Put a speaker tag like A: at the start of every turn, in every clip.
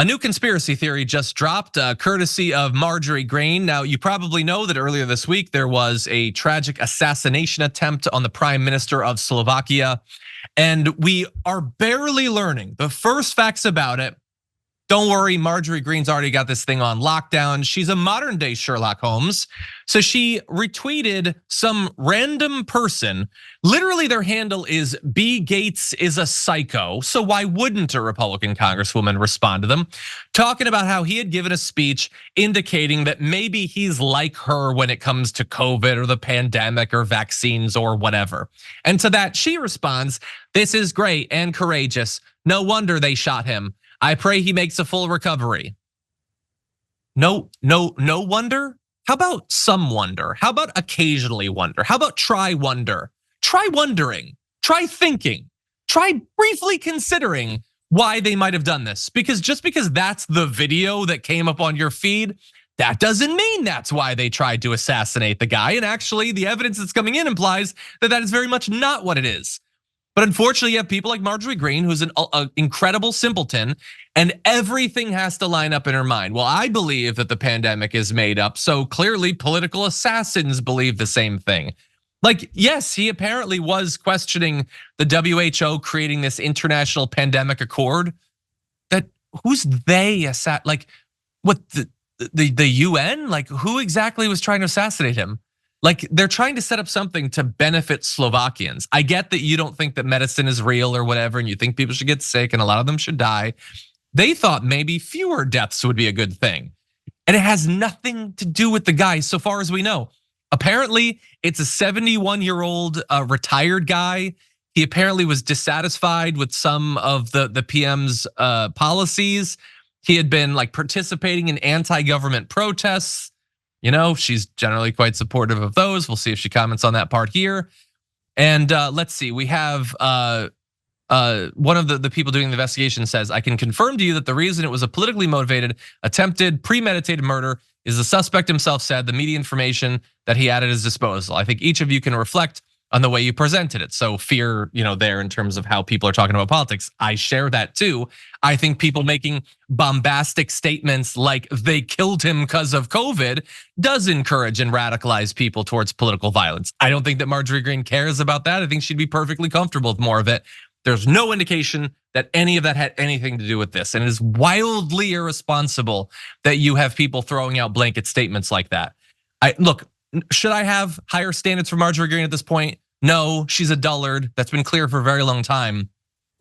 A: A new conspiracy theory just dropped, courtesy of Marjorie Greene. Now, you probably know that earlier this week there was a tragic assassination attempt on the Prime Minister of Slovakia, and we are barely learning the first facts about it. Don't worry, Marjorie Greene's already got this thing on lockdown. She's a modern day Sherlock Holmes. So she retweeted some random person. Literally their handle is B Gates is a psycho. So why wouldn't a Republican congresswoman respond to them? Talking about how he had given a speech indicating that maybe he's like her when it comes to COVID or the pandemic or vaccines or whatever. And to that she responds, "This is great and courageous. No wonder they shot him. I pray he makes a full recovery." No wonder? How about some wonder? How about occasionally wonder? How about try wonder? Try wondering, try thinking, try briefly considering why they might have done this. Because just because that's the video that came up on your feed, that doesn't mean that's why they tried to assassinate the guy. And actually the evidence that's coming in implies that that is very much not what it is. But unfortunately, you have people like Marjorie Greene, who's an incredible simpleton, and everything has to line up in her mind. Well, I believe that the pandemic is made up, so clearly political assassins believe the same thing. Like, yes, he apparently was questioning the WHO creating this international pandemic accord. That who's they? Like, what the UN? Like, who exactly was trying to assassinate him? Like, they're trying to set up something to benefit Slovakians. I get that you don't think that medicine is real or whatever, and you think people should get sick and a lot of them should die. They thought maybe fewer deaths would be a good thing. And it has nothing to do with the guy so far as we know. Apparently, it's a 71-year-old retired guy. He apparently was dissatisfied with some of the PM's policies. He had been like participating in anti-government protests. You know, she's generally quite supportive of those. We'll see if she comments on that part here. And let's see, we have one of the people doing the investigation says, "I can confirm to you that the reason it was a politically motivated, attempted, premeditated murder is the suspect himself said, the media information that he had at his disposal. I think each of you can reflect on the way you presented it." So fear, there in terms of how people are talking about politics. I share that too. I think people making bombastic statements like they killed him because of COVID does encourage and radicalize people towards political violence. I don't think that Marjorie Greene cares about that. I think she'd be perfectly comfortable with more of it. There's no indication that any of that had anything to do with this. And it is wildly irresponsible that you have people throwing out blanket statements like that. Look, should I have higher standards for Marjorie Greene at this point? No, she's a dullard. That's been clear for a very long time.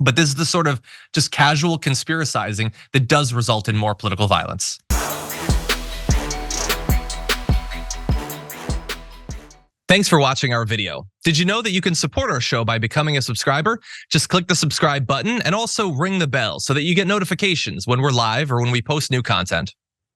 A: But this is the sort of just casual conspiracizing that does result in more political violence. Thanks for watching our video. Did you know that you can support our show by becoming a subscriber? Just click the subscribe button and also ring the bell so that you get notifications when we're live or when we post new content.